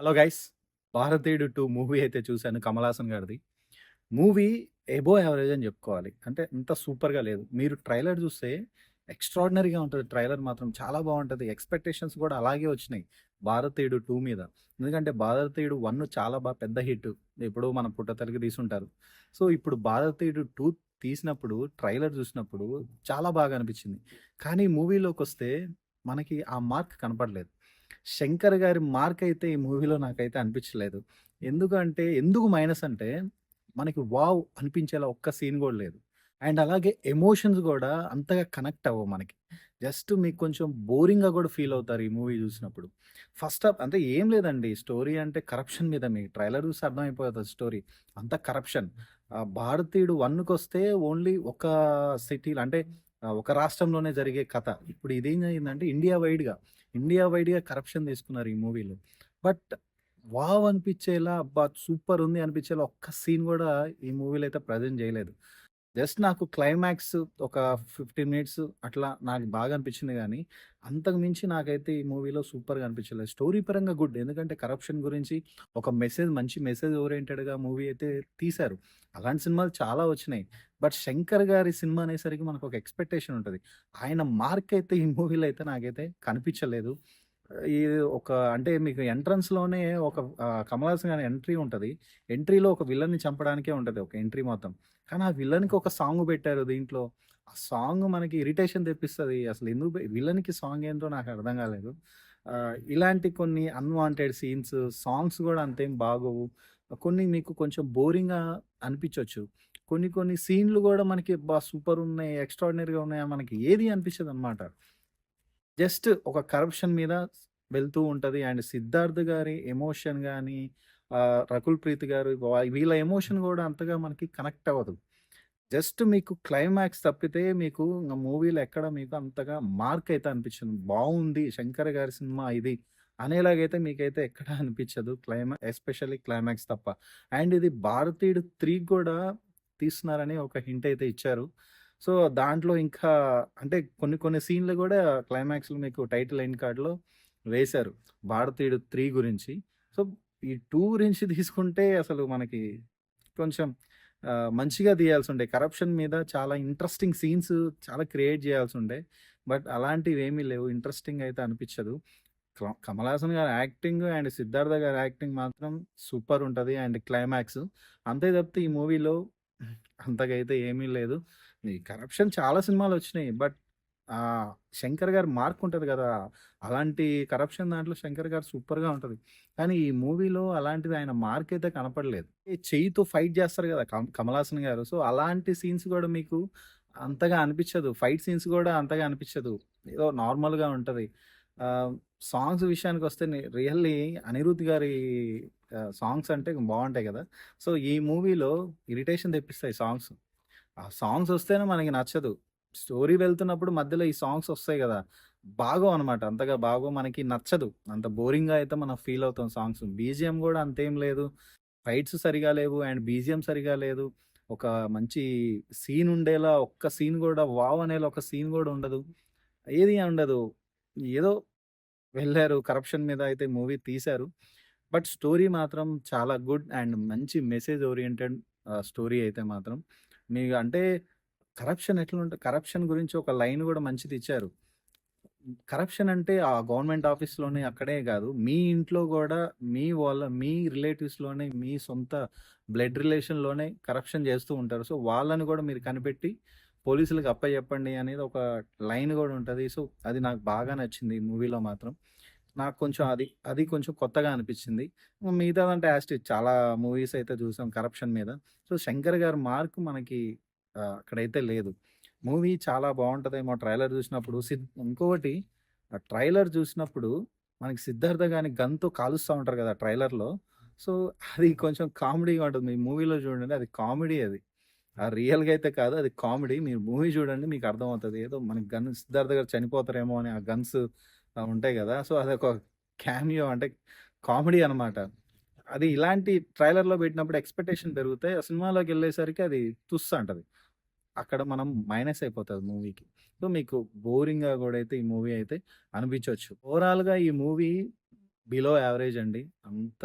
Hello guys! 'భారతీయుడు 2' movie అయితే చూసాను 'కమల్ హాసన్' గారిది. మూవీ అబోవ్ యావరేజ్ అని జెప్పుకోవాలి. అంటే అంత సూపర్‌గా లేదు. మీరు ట్రైలర్ జూస్తే ఎక్స్ట్రార్డినరీగా ఉంటది. ట్రైలర్ మాత్రం చాలా బావుంటది. ఎక్స్‌పెక్టేషన్స్ గూడా అలాగే వచ్చినాయి 'భారతీయుడు 2' మీద. ఎందుకంటే 'భారతీయుడు 1' చాలా పెద్ద హిట్. ఎప్పుడో మన పుట్టతరకి తీసుంటారు. సో, ఇప్పుడు 'భారతీయుడు 2' తీసినప్పుడు ట్రైలర్ జూసినప్పుడు చాలా బాగా అనిపిచ్చింది. కానీ మూవీలోకొస్తే మనకి ఆ మార్క్ కనపడలేదు. 'శంకర్' గారి మార్క్ అయితే ఈ మూవీలో నాకైతే అనిపించలేదు. ఎందుకు మైనస్ అంటే, మనకి వావ్! అనిపించేలా ఒక్క సీన్ గూడా లేదు. అండ్ అలాగే ఎమోషన్స్ గూడా అంతగా కనెక్ట్ అవ్వవు మనకి. జస్ట్ మీకు కొంచెం బోరింగ్‌గా గూడా ఫీల్ అవుతారు ఈ మూవీ జూసినప్పుడు. ఫస్ట్ హాఫ్ అంటే ఏం లేదండి. స్టోరీ అంటే కరప్షన్ మీద మీకు ట్రైలర్ చూస్తే అర్థమైపోతది స్టోరీ. అంతా కరప్షన్. 'భారతీయుడు 1'కొస్తే ఓన్లీ ఒక సిటీలో అంటే ఒక రాష్ట్రంలోనే జరిగే కథ. ఇప్పుడు ఇదేం జరిగిందంటే ఇండియా వైడ్‌గా కరప్షన్ తీసుకున్నారు ఈ మూవీలో. But wow! అనిపించేలా అబ్బా! సూపర్ ఉంది అనిపించేలా ఒక్క సీన్ గూడా ఈ మూవీలో అయితే ప్రెజెంట్ చేయలేదు. జస్ట్ నాకు క్లైమాక్స్ ఒక 15 మినిట్స్ అట్లా నాకు బాగా అనిపించింది గానీ, అంతకు మించి నాకైతే ఈ మూవీలో సూపర్‌గా అనిపించలేదు. స్టోరీ పరంగా గుడ్. ఎందుకంటే కరప్షన్ గురించి ఒక మంచి మెసేజ్ ఓరియెంటెడ్‌గా మూవీ అయితే తీశారు. అలాంటి సినిమాలు చాలా వచ్చినాయి. బట్ 'శంకర్' గారి సినిమా అనేసరికి మనకు ఒక ఎక్స్‌పెక్టేషన్ ఉంటది. ఆయన మార్క్ అయితే ఈ మూవీలో అయితే నాకైతే కనిపించలేదు. ఇది ఒక అంటే మీకు ఎంట్రన్స్‌లోనే ఒక 'కమల్ హాసన్' గారి ఎంట్రీ ఉంటది. ఎంట్రీలో ఒక విలన్‌ని చంపడానికే ఉంటది ఒక ఎంట్రీ మొత్తం. కానీ ఆ విలన్‌కి ఒక సాంగ్ పెట్టారు దీంట్లో. ఆ సాంగ్ మనకి ఇరిటేషన్ తెప్పిస్తది. అసలు ఎందుకు విలన్‌కి సాంగ్ ఏంటో నాకు అర్థం కాలేదు. ఇలాంటి కొన్ని అన్‌వాంటెడ్ సీన్స్, సాంగ్స్ గూడా అంతేం బాగోవు. కొన్ని మీకు కొంచెం బోరింగ్‌గా అనిపించొచ్చు. కొన్ని కొన్ని సీన్‌లు గూడా మనకి అబ్బా! సూపరున్నాయి, ఎక్స్‌ట్రార్డినరీగా ఉన్నాయా మనకి ఏది అనిపించదనమాట. జస్ట్ ఒక కరప్షన్ మీద వెళ్తూ ఉంటది. అండ్ 'సిద్ధార్థ్' గారి ఎమోషన్ గాని, 'రకుల్ ప్రీత్' గారు వీళ్ళ ఎమోషన్ గూడా అంతగా మనకి కనెక్ట్ అవ్వదు. జస్ట్ మీకు క్లైమాక్స్ తప్పితే మీకు మూవీలో ఎక్కడ మీకు అంతగా మార్క్ అయితే అనిపించదు. బావుంది 'శంకర్' గారి సినిమా ఇది అనేలాగైతే మీకైతే ఎక్కడ అనిపించదు. ఎస్పెషల్లీ క్లైమాక్స్ తప్ప. అండ్ ఇది 'భారతీయుడు 3' కూడా తీస్తున్నారని ఒక హింట్ అయితే ఇచ్చారు. సో, దాంట్లో ఇంకా అంటే కొన్ని కొన్ని సీన్‌లు గూడా క్లైమాక్స్‌లో మీకు టైటిల్ ఎండ్ కార్డ్‌లో వేశారు. 'భారతీయుడు 3' గురించి. సో, ఈ 2 గురించి తీసుకుంటే అసలు మనకి కొంచెం మంచిగా తీయాల్సుండే. కరప్షన్ మీద చాలా ఇంట్రెస్టింగ్ సీన్స్ చాలా క్రియేట్ చేయాల్సుండే. బట్ అలాంటివేమీ లేవు. ఇంట్రెస్టింగ్ అయితే అనిపిచ్చదు. 'కమల్ హాసన్' గారి యాక్టింగ్ అండ్ 'సిద్ధార్థ' గారి యాక్టింగ్ మాత్రం సూపరుంటది. And climax. అంతే తప్పితే ఈ మూవీలో అంతగా అయితే ఏమీ లేదు. ఈ కరప్షన్ చాలా సినిమాలొచ్చినాయి. బట్ 'శంకర్' గారి మార్క్ ఉంటది గదా! అలాంటి కరప్షన్ దాంట్లో 'శంకర్' గారు సూపర్‌గా ఉంటది. కానీ ఈ మూవీలో అలాంటిది ఆయన మార్క్ అయితే కనపడలేదు. ఈ చెయ్యితో ఫైట్ జేస్తారు గదా! 'కమల్ హాసన్' గారు. సో, అలాంటి సీన్స్ గూడా మీకు అంతగా అనిపిచ్చదు. ఫైట్ సీన్స్ గూడా అంతగా అనిపిచ్చదు. ఏదో నార్మల్‌గా ఉంటది. ఆహ్, సాంగ్స్ విషయానికొస్తే రియల్లీ అనిరుద్ గారి సాంగ్స్ అంటే బావుంటాయి గదా! సో, ఈ మూవీలో ఇరిటేషన్ తెప్పిస్తాయి సాంగ్స్. ఆ సాంగ్స్ వస్తేనే మనకి నచ్చదు. స్టోరీ వెళ్తున్నప్పుడు మధ్యలో ఈ సాంగ్స్ వస్తాయి గదా! బాగోవనమాట. అంతగా బాగోవు. మనకి నచ్చదు. అంత బోరింగ్‌గా అయితే మనం ఫీల్ అవుతాం సాంగ్స్. బీజీఎం గూడా అంతేం లేదు. ఫైట్స్ సరిగా లేవు. అండ్ బీజీఎం సరిగా లేదు. ఒక మంచి సీన్ ఉండేలా ఒక్క సీన్ గూడా వావ్! అనేలా ఒక సీన్ గూడా ఉండదు. ఏది ఉండదు. ఏదో వెళ్లారు. కరప్షన్ మీద అయితే మూవీ తీశారు. బట్ స్టోరీ మాత్రం చాలా గుడ్ అండ్ మంచి మెసేజ్ ఓరియెంటెడ్ స్టోరీ అయితే మాత్రం. మీకు అంటే కరప్షన్ గురించి ఒక లైన్ గూడా మంచిదిచ్చారు. కరప్షన్ అంటే ఆ గవర్నమెంట్ ఆఫీస్‌లోనే అక్కడే గాదు. మీ ఇంట్లో గూడా మీ రిలేటివ్స్‌లోనే మీ సొంత బ్లడ్ రిలేషన్‌లోనే కరప్షన్ జేస్తూ ఉంటారు. సో, వాళ్ళని గూడా మీరు కనిపెట్టి పోలీసులకి అప్పజెప్పండి అనేది ఒక లైన్ గూడా ఉంటది. సో, అది నాకు బాగా నచ్చింది ఈ మూవీలో మాత్రం. నాకు కొంచెం అది కొంచెం కొత్తగా అనిపిచ్చింది. మిగతాదంటే యాజ్ ఇట్ ఈజ్ చాలా మూవీస్ అయితే చూసాం కరప్షన్ మీద. సో, 'శంకర్' గారి మార్క్ మనకి అక్కడైతే లేదు. మూవీ చాలా బావుంటదేమో ట్రైలర్ జూసినప్పుడు ఇంకొకటి ట్రైలర్ జూసినప్పుడు మనకి 'సిద్ధార్థ' గాని గన్‌తో కాలుస్తా ఉంటారు గదా! ట్రైలర్‌లో. సో, అది కొంచెం కామెడీగా ఉంటది. మీరు మూవీలో జూడండి అది కామెడీ అది. రియల్‌గా అయితే కాదు. అది కామెడీ. మీరు మూవీ జూడండి మీకు అర్థమవుతది. ఏదో మనకి 'సిద్ధార్థ' గారు చనిపోతారేమో అని ఆ గన్స్ ఉంటాయి గదా! సో, అదొక క్యామియో అంటే కామెడీ అనమాట. అది ఇలాంటి ట్రైలర్‌లో పెట్టినప్పుడు ఎక్స్‌పెక్టేషన్ పెరుగుతాయి. ఆ సినిమాలోకెళ్ళేసరికి అది తుస్స్ అంటది. అక్కడ మనం మైనస్ అయిపోతది మూవీకి. సో, మీకు బోరింగ్‌గా గూడా అయితే ఈ మూవీ అయితే అనిపించొచ్చు. ఓవరాల్‌గా ఈ మూవీ బిలో యావరేజ్ అండి. అంత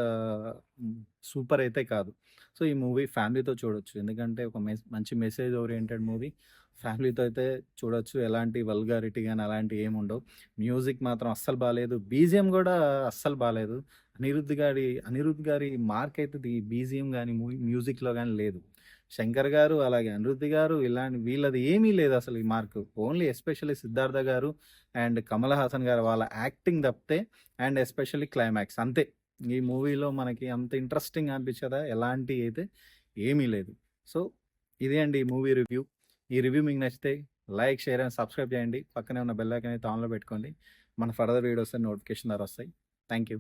సూపర్ అయితే కాదు. సో, ఈ మూవీ ఫ్యామిలీతో చూడొచ్చు. ఎందుకంటే ఒక మంచి మెసేజ్ ఓరియెంటెడ్ మూవీ. ఫ్యామిలీతో అయితే చూడొచ్చు. ఎలాంటి వల్గారిటీ గాని అలాంటివి ఏముండవు. మ్యూజిక్ మాత్రం అస్సలు బాలేదు. బీజీఎం గూడా అస్సలు బాలేదు. అనిరుద్ గారి మార్క్ అయితే ఈ బీజీఎం గాని, మ్యూజిక్‌లో గాని లేదు. శంకర్ గారు, అలాగే అనిరుద్ గారు వీళ్ళది ఏమీ లేదసలు ఈ మార్కు. ఓన్లీ ఎస్పెషల్లీ సిద్ధార్థ గారు అండ్ కమల్ హాసన్ గారు వాళ్ళ యాక్టింగ్ తప్పితే అండ్ ఎస్పెషల్లీ క్లైమాక్స్ అంతే. ఈ మూవీలో మనకి అంత ఇంట్రెస్టింగ్ అనిపించదా ఎలాంటి అయితే ఏమీ లేదు. సో, ఇదే అండి ఈ మూవీ రివ్యూ. ఈ రివ్యూ మీకు నచ్చితే లైక్, షేర్ అండ్ సబ్స్క్రైబ్ చేయండి. పక్కనే ఉన్న బెల్ ఐకాన్ అయితే ఆన్‌లో పెట్టుకోండి. మన ఫర్దర్ వీడియోస్ నోటిఫికేషన్ ద్వారా వస్తాయి. Thank you.